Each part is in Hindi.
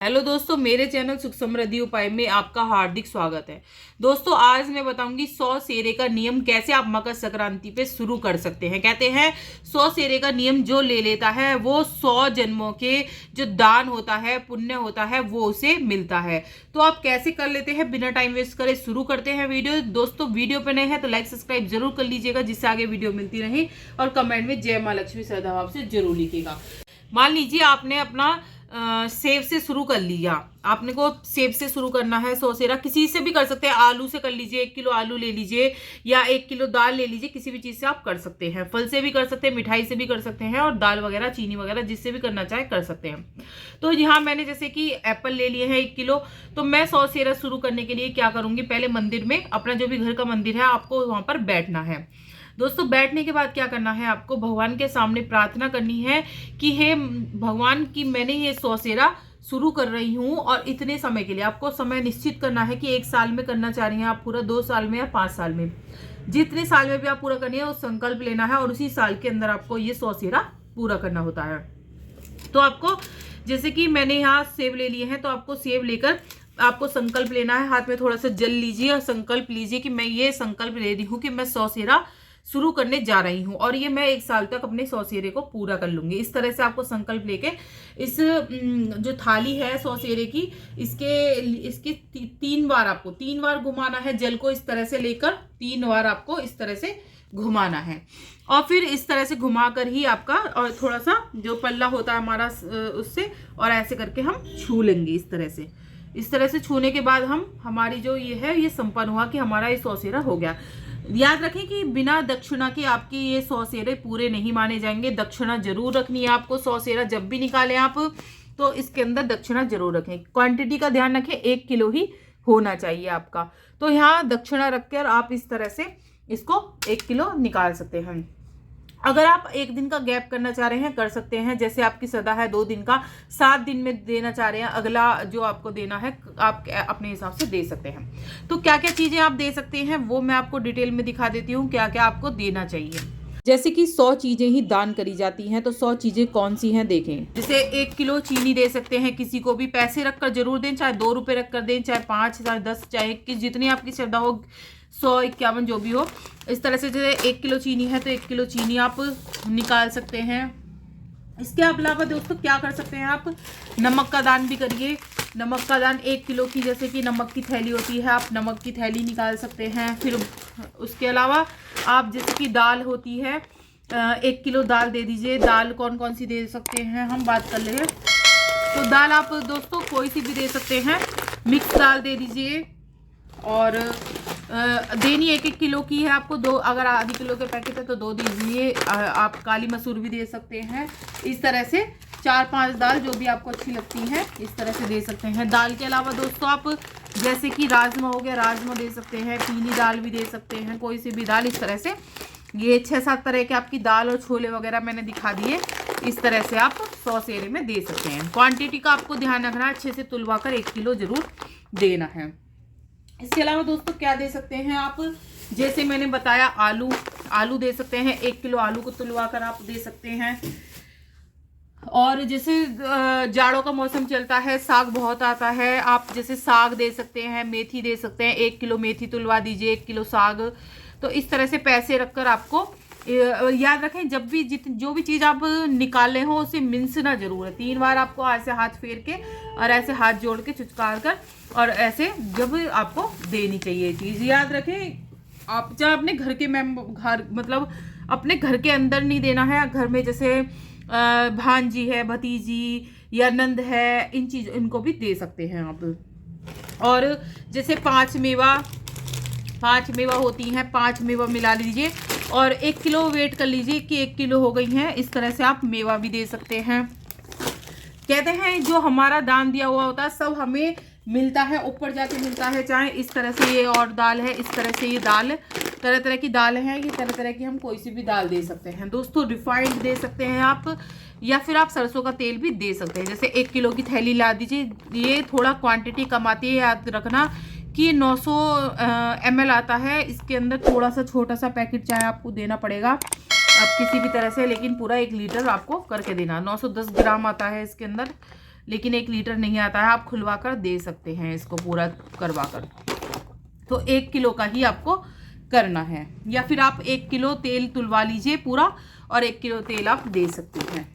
हेलो दोस्तों, मेरे चैनल सुख समृद्धि उपाय में आपका हार्दिक स्वागत है। दोस्तों, आज मैं बताऊंगी 100 सेरे का नियम कैसे आप मकर संक्रांति पे शुरू कर सकते हैं। कहते हैं 100 सेरे का नियम जो ले लेता है वो 100 जन्मों के जो दान होता है, पुण्य होता है, वो उसे मिलता है। तो आप कैसे कर लेते हैं, बिना टाइम वेस्ट करे शुरू करते हैं वीडियो। दोस्तों, वीडियो पे नए हैं तो लाइक सब्सक्राइब जरूर कर लीजिएगा, जिससे आगे वीडियो मिलती रहे। और कमेंट में जय माँ लक्ष्मी श्रद्धा भाव से जरूर लिखिएगा। मान लीजिए आपने अपना सेब से शुरू कर लिया, आपने को सेब से शुरू करना है। 100 सेरा किसी से भी कर सकते हैं, आलू से कर लीजिए, 1 किलो आलू ले लीजिए या 1 किलो दाल ले लीजिए, किसी भी चीज से आप कर सकते हैं। फल से भी कर सकते हैं, मिठाई से भी कर सकते हैं, और दाल वगैरह, चीनी वगैरह, जिससे भी करना चाहे कर सकते हैं। तो यहाँ मैंने जैसे कि एप्पल ले लिए हैं 1 किलो। तो मैं 100 सेरा शुरू करने के लिए क्या करूंगी, पहले मंदिर में, अपना जो भी घर का मंदिर है, आपको वहां पर बैठना है। दोस्तों, बैठने के बाद क्या करना है, आपको भगवान के सामने प्रार्थना करनी है कि हे भगवान, की मैंने ये 100 सेरा शुरू कर रही हूँ और इतने समय के लिए। आपको समय निश्चित करना है कि 1 साल में करना चाह रही हैं आप पूरा, 2 साल में या 5 साल में, जितने साल में भी आप पूरा करनी है उस संकल्प लेना है, और उसी साल के अंदर आपको ये 100 सेरा पूरा करना होता है। तो आपको जैसे कि मैंने यहाँ सेब ले लिए हैं, तो आपको सेब लेकर आपको संकल्प लेना है। हाथ में थोड़ा सा जल लीजिए और संकल्प लीजिए कि मैं ये संकल्प ले रही हूँ कि मैं 100 सेरा शुरू करने जा रही हूँ और ये मैं 1 साल तक अपने 100 सेरे को पूरा कर लूंगी। इस तरह से आपको संकल्प लेके इस जो थाली है 100 सेरे की, इसके 3 बार आपको 3 बार घुमाना है। जल को इस तरह से लेकर 3 बार आपको इस तरह से घुमाना है, और फिर इस तरह से घुमा कर ही आपका, और थोड़ा सा जो पल्ला होता है हमारा उससे, और ऐसे करके हम छू लेंगे। इस तरह से छूने के बाद हमारी जो ये है, ये संपन्न हुआ कि हमारा ये 100 सेरा हो गया। याद रखें कि बिना दक्षिणा के आपके ये 100 सेरे पूरे नहीं माने जाएंगे। दक्षिणा जरूर रखनी है आपको। 100 सेरा जब भी निकालें आप, तो इसके अंदर दक्षिणा जरूर रखें। क्वांटिटी का ध्यान रखें, 1 किलो ही होना चाहिए आपका। तो यहाँ दक्षिणा रखकर आप इस तरह से इसको 1 किलो निकाल सकते हैं। अगर आप 1 दिन का गैप करना चाह रहे हैं, कर सकते हैं। जैसे आपकी सदा है 2 दिन का, 7 दिन में देना चाह रहे हैं, अगला जो आपको देना है आप अपने हिसाब से दे सकते हैं। तो क्या क्या चीजें आप दे सकते हैं वो मैं आपको डिटेल में दिखा देती हूँ, क्या क्या आपको देना चाहिए। जैसे कि 100 चीजें ही दान करी जाती हैं, तो 100 चीजें कौन सी हैं देखें। जैसे 1 किलो चीनी दे सकते हैं, किसी को भी पैसे रखकर जरूर दें, चाहे 2 रुपए रखकर दें, चाहे 5, चाहे 10, चाहे 21, जितनी आपकी श्रद्धा हो, 100, 51 जो भी हो। इस तरह से जैसे 1 किलो चीनी है तो 1 किलो चीनी आप निकाल सकते हैं। इसके अलावा दोस्तों क्या कर सकते हैं, आप नमक का दान भी करिए। नमक का दान 1 किलो की, जैसे कि नमक की थैली होती है, आप नमक की थैली निकाल सकते हैं। फिर उसके अलावा आप जैसे कि दाल होती है, 1 किलो दाल दे दीजिए। दाल कौन कौन सी दे सकते हैं हम बात कर ले रहे हैं। तो दाल आप दोस्तों कोई सी भी दे सकते हैं। मिक्स दाल दे दीजिए, और देनी 1-1 किलो की है आपको। 2, अगर आधी किलो के पैकेट है तो 2 दीजिए। आप काली मसूर भी दे सकते हैं। इस तरह से 4-5 दाल जो भी आपको अच्छी लगती हैं, इस तरह से दे सकते हैं। दाल के अलावा दोस्तों आप जैसे कि राजमा हो गया, राजमा दे सकते हैं। पीली दाल भी दे सकते हैं, कोई सी भी दाल। इस तरह से ये 6-7 तरह के आपकी दाल और छोले वगैरह मैंने दिखा दिए। इस तरह से आप 100 सेरे में दे सकते हैं। क्वांटिटी का आपको ध्यान रखना है, अच्छे से तुलवा कर 1 किलो जरूर देना है। इसके अलावा दोस्तों क्या दे सकते हैं आप, जैसे मैंने बताया आलू दे सकते हैं। 1 किलो आलू को तुलवा कर आप दे सकते हैं। और जैसे जाड़ों का मौसम चलता है, साग बहुत आता है, आप जैसे साग दे सकते हैं, मेथी दे सकते हैं। 1 किलो मेथी तुलवा दीजिए, 1 किलो साग। तो इस तरह से पैसे रखकर आपको याद रखें, जब भी जो भी चीज़ आप निकाले हो उसे मिंसना जरूर है। 3 बार आपको ऐसे हाथ फेर के और ऐसे हाथ जोड़ के चुचकार कर, और ऐसे जब आपको देनी चाहिए चीज़। याद रखें, आप चाहे अपने घर के मतलब अपने घर के अंदर नहीं देना है। घर में जैसे भांजी है, भतीजी या नंद है, इनको भी दे सकते हैं आप। और जैसे 5 मेवा होती हैं, 5 मेवा मिला लीजिए और 1 किलो वेट कर लीजिए कि 1 किलो हो गई हैं। इस तरह से आप मेवा भी दे सकते हैं। कहते हैं जो हमारा दान दिया हुआ होता है सब हमें मिलता है, ऊपर जाके मिलता है। चाहे इस तरह से ये और दाल है, इस तरह से ये दाल, तरह तरह की दाल है, ये तरह तरह की हम कोई सी भी दाल दे सकते हैं। दोस्तों रिफाइंड दे सकते हैं आप, या फिर आप सरसों का तेल भी दे सकते हैं। जैसे 1 किलो की थैली ला दीजिए। ये थोड़ा क्वांटिटी कम आती है, याद रखना कि 900 ml आता है। इसके अंदर थोड़ा सा छोटा सा पैकेट चाहे आपको देना पड़ेगा, आप किसी भी तरह से, लेकिन पूरा 1 लीटर आपको करके देना। 910 ग्राम आता है इसके अंदर। लेकिन 1 लीटर नहीं आता है, आप खुलवा कर दे सकते हैं इसको पूरा करवा कर। तो 1 किलो का ही आपको करना है, या फिर आप 1 किलो तेल तुलवा लीजिए पूरा और 1 किलो तेल आप दे सकते हैं।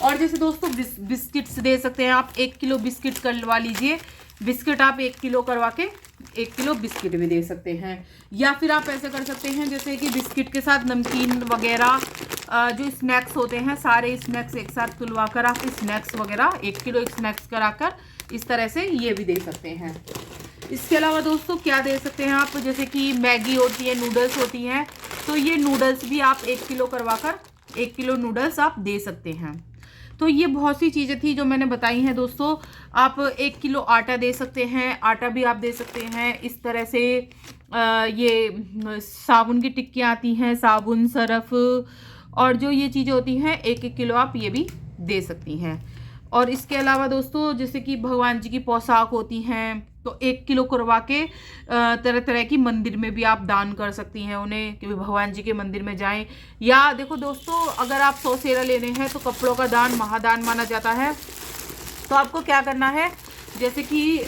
और जैसे दोस्तों बिस्किट्स दे सकते हैं आप, 1 किलो बिस्किट करवा लीजिए, बिस्किट आप 1 किलो करवा के 1 किलो बिस्किट भी दे सकते हैं। या फिर आप ऐसा कर सकते हैं जैसे कि बिस्किट के साथ नमकीन वगैरह जो स्नैक्स होते हैं, सारे स्नैक्स एक साथ तुलवा कर आप स्नैक्स वगैरह 1 किलो स्नैक्स कराकर इस तरह से ये भी दे सकते हैं। इसके अलावा दोस्तों क्या दे सकते हैं आप, जैसे कि मैगी होती है, नूडल्स होती हैं, तो ये नूडल्स भी आप 1 किलो करवा कर 1 किलो नूडल्स आप दे सकते हैं। तो ये बहुत सी चीज़ें थी जो मैंने बताई हैं दोस्तों। आप 1 किलो आटा दे सकते हैं, आटा भी आप दे सकते हैं। इस तरह से ये साबुन की टिक्कियाँ आती हैं, साबुन, सरफ और जो ये चीज़ें होती हैं 1-1 किलो आप ये भी दे सकती हैं। और इसके अलावा दोस्तों जैसे कि भगवान जी की पोशाक होती हैं, तो 1 किलो करवा के तरह तरह की मंदिर में भी आप दान कर सकती हैं उन्हें, कि भगवान जी के मंदिर में जाएं। या देखो दोस्तों, अगर आप 100 सेरा लेने हैं तो कपड़ों का दान महादान माना जाता है। तो आपको क्या करना है, जैसे कि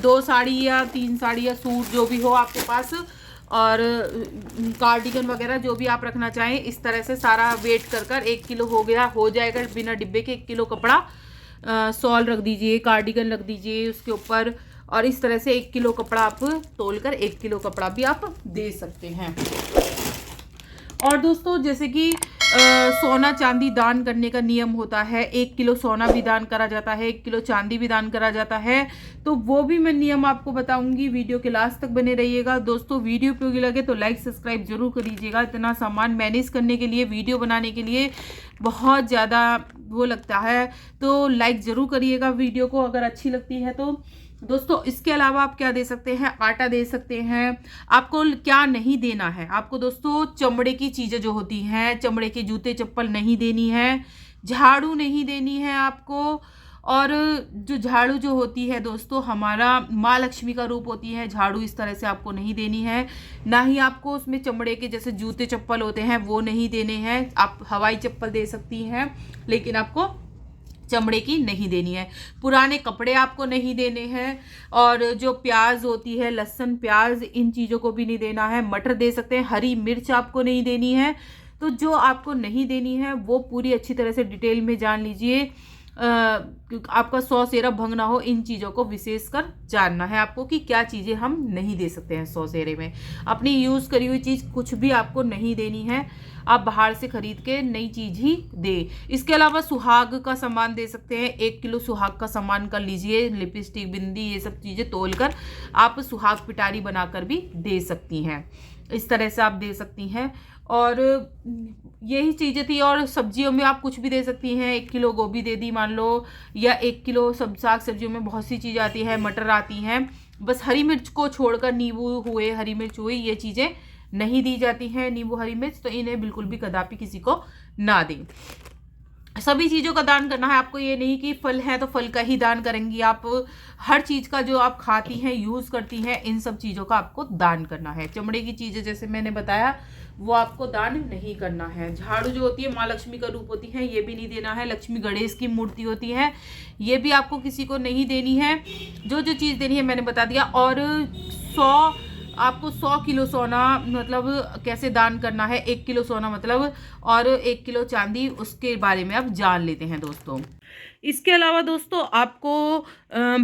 2 साड़ी या 3 साड़ी या सूट जो भी हो आपके पास, और कार्डिगन वगैरह जो भी आप रखना चाहें, इस तरह से सारा वेट कर कर 1 किलो हो जाएगा बिना डिब्बे के। 1 किलो कपड़ा, शॉल रख दीजिए, कार्डिगन रख दीजिए उसके ऊपर, और इस तरह से 1 किलो कपड़ा आप तोलकर 1 किलो कपड़ा भी आप दे सकते हैं। और दोस्तों जैसे कि सोना चांदी दान करने का नियम होता है, 1 किलो सोना भी दान करा जाता है, 1 किलो चांदी भी दान करा जाता है। तो वो भी मैं नियम आपको बताऊंगी, वीडियो के लास्ट तक बने रहिएगा। दोस्तों वीडियो उपयोगी लगे तो लाइक सब्सक्राइब जरूर कर लीजिएगा। इतना सामान मैनेज करने के लिए, वीडियो बनाने के लिए बहुत ज़्यादा वो लगता है, तो लाइक ज़रूर करिएगा वीडियो को अगर अच्छी लगती है तो। दोस्तों इसके अलावा आप क्या दे सकते हैं, आटा दे सकते हैं। आपको क्या नहीं देना है, आपको दोस्तों चमड़े की चीज़ें जो होती हैं, चमड़े के जूते चप्पल नहीं देनी है, झाड़ू नहीं देनी है आपको। और जो झाड़ू जो होती है दोस्तों, हमारा माँ लक्ष्मी का रूप होती है, झाड़ू इस तरह से आपको नहीं देनी है। ना ही आपको उसमें चमड़े के जैसे जूते चप्पल होते हैं वो नहीं देने हैं। आप हवाई चप्पल दे सकती हैं, लेकिन आपको चमड़े की नहीं देनी है। पुराने कपड़े आपको नहीं देने हैं। और जो प्याज होती है, लहसुन, प्याज, इन चीज़ों को भी नहीं देना है। मटर दे सकते हैं, हरी मिर्च आपको नहीं देनी है। तो जो आपको नहीं देनी है वो पूरी अच्छी तरह से डिटेल में जान लीजिए। आपका 100 सेरा भंग ना हो, इन चीज़ों को विशेष कर जानना है आपको कि क्या चीज़ें हम नहीं दे सकते हैं 100 सेरे में। अपनी यूज़ करी हुई चीज़ कुछ भी आपको नहीं देनी है, आप बाहर से खरीद के नई चीज़ ही दे। इसके अलावा सुहाग का सामान दे सकते हैं, 1 किलो सुहाग का सामान कर लीजिए, लिपस्टिक, बिंदी, ये सब चीज़ें तोल कर आप सुहाग पिटारी बनाकर भी दे सकती हैं। इस तरह से आप दे सकती हैं। और यही चीज़ें थी। और सब्जियों में आप कुछ भी दे सकती हैं, 1 किलो गोभी दे दी मान लो, या 1 किलो सब साग सब्जियों में बहुत सी चीज़ आती है, मटर आती हैं। बस हरी मिर्च को छोड़कर, नींबू हुए, हरी मिर्च हुई, ये चीज़ें नहीं दी जाती हैं, नींबू, हरी मिर्च, तो इन्हें बिल्कुल भी कदापि किसी को ना दें। सभी चीज़ों का दान करना है आपको, ये नहीं कि फल है तो फल का ही दान करेंगी आप। हर चीज़ का जो आप खाती हैं, यूज़ करती हैं, इन सब चीज़ों का आपको दान करना है। चमड़े की चीज़ें जैसे मैंने बताया वो आपको दान नहीं करना है। झाड़ू जो होती है माँ लक्ष्मी का रूप होती है, ये भी नहीं देना है। लक्ष्मी गणेश की मूर्ति होती है, ये भी आपको किसी को नहीं देनी है। जो जो चीज़ देनी है मैंने बता दिया। और 100 किलो सोना मतलब कैसे दान करना है, 1 किलो सोना मतलब, और 1 किलो चांदी, उसके बारे में आप जान लेते हैं दोस्तों। इसके अलावा दोस्तों आपको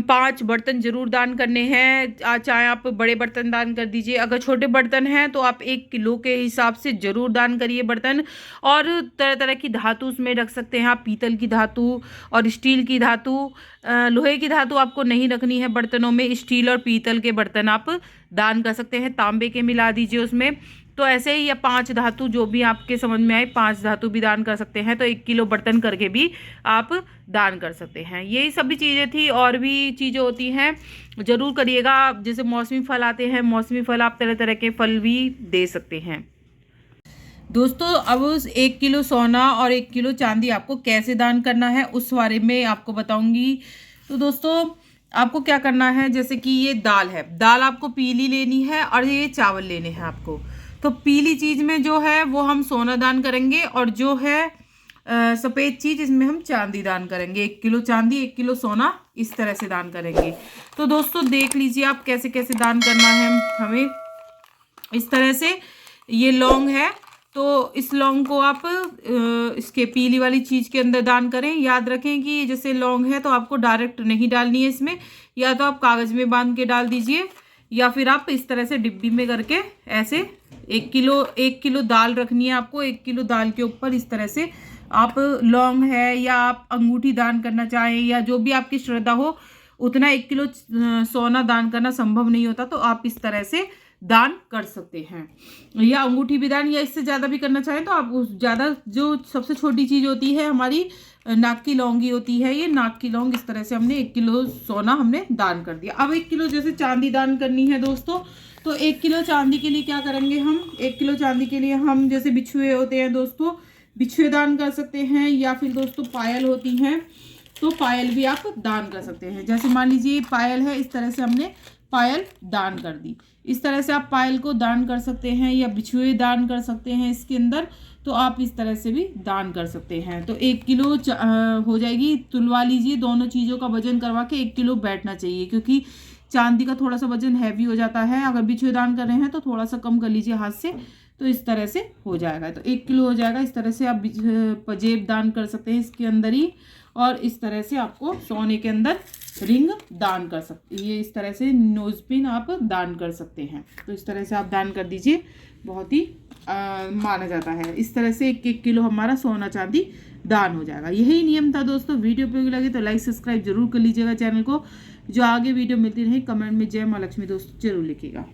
5 बर्तन जरूर दान करने हैं। चाहे आप बड़े बर्तन दान कर दीजिए, अगर छोटे बर्तन हैं तो आप 1 किलो के हिसाब से जरूर दान करिए बर्तन। और तरह तरह की धातु उसमें रख सकते हैं आप, पीतल की धातु और स्टील की धातु। लोहे की धातु आपको नहीं रखनी है बर्तनों में, स्टील और पीतल के बर्तन आप दान कर सकते हैं, तांबे के मिला दीजिए उसमें। तो ऐसे ही, या 5 धातु जो भी आपके समझ में आए, 5 धातु भी दान कर सकते हैं। तो 1 किलो बर्तन करके भी आप दान कर सकते हैं। यही सभी चीज़ें थी, और भी चीज़ें होती हैं ज़रूर करिएगा। जैसे मौसमी फल आते हैं, मौसमी फल आप तरह तरह के फल भी दे सकते हैं दोस्तों। अब 1 किलो सोना और 1 किलो चांदी आपको कैसे दान करना है उस बारे में आपको बताऊंगी। तो दोस्तों आपको क्या करना है, जैसे कि ये दाल है, दाल आपको पीली लेनी है, और ये चावल लेने हैं आपको। तो पीली चीज़ में जो है वो हम सोना दान करेंगे, और जो है सफ़ेद चीज़, इसमें हम चांदी दान करेंगे। 1 किलो चांदी, 1 किलो सोना, इस तरह से दान करेंगे। तो दोस्तों देख लीजिए आप कैसे कैसे दान करना है हमें। इस तरह से ये लौंग है, तो इस लौंग को आप इसके पीली वाली चीज़ के अंदर दान करें। याद रखें कि जैसे लौंग है तो आपको डायरेक्ट नहीं डालनी है इसमें, या तो आप कागज़ में बांध के डाल दीजिए, या फिर आप इस तरह से डिब्बी में करके ऐसे 1 किलो दाल रखनी है आपको। 1 किलो दाल के ऊपर इस तरह से आप लौंग है, या आप अंगूठी दान करना चाहें, या जो भी आपकी श्रद्धा हो उतना 1 किलो सोना दान करना संभव नहीं होता, तो आप इस तरह से दान कर सकते हैं। या अंगूठी भी दान, या इससे ज़्यादा भी करना चाहें तो आप उस ज़्यादा, जो सबसे छोटी चीज़ होती है हमारी नाक की लौंगी होती है, ये नाक की लौंग, इस तरह से हमने 1 किलो सोना हमने दान कर दिया। अब 1 किलो जैसे चांदी दान करनी है दोस्तों, तो 1 किलो चांदी के लिए क्या करेंगे हम, 1 किलो चांदी के लिए हम जैसे बिछुए होते हैं दोस्तों, बिछुए दान कर सकते हैं, या फिर दोस्तों पायल होती हैं तो पायल भी आप दान कर सकते हैं। जैसे मान लीजिए पायल है, इस तरह से हमने पायल दान कर दी। इस तरह से आप पायल को दान कर सकते हैं, या बिछुए दान कर सकते हैं इसके अंदर, तो आप इस तरह से भी दान कर सकते हैं। तो 1 किलो हो जाएगी। तुलवा लीजिए, दोनों चीज़ों का वजन करवा के 1 किलो बैठना चाहिए, क्योंकि चांदी का थोड़ा सा वजन हैवी हो जाता है। अगर बिछुए दान कर रहे हैं तो थोड़ा सा कम कर लीजिए हाथ से, तो इस तरह से हो जाएगा। तो 1 किलो हो जाएगा। इस तरह से आप पजेब दान कर सकते हैं इसके अंदर ही, और इस तरह से आपको सोने के अंदर रिंग दान कर सकते, ये इस तरह से नोज पिन आप दान कर सकते हैं। तो इस तरह से आप दान कर दीजिए, बहुत ही माना जाता है। इस तरह से 1 किलो हमारा सोना चांदी दान हो जाएगा। यही नियम था दोस्तों। वीडियो उपयोगी लगे तो लाइक सब्सक्राइब जरूर कर लीजिएगा चैनल को। जो आगे वीडियो मिलती रहे कमेंट में जय माँ लक्ष्मी दोस्तों जरूर लिखिएगा।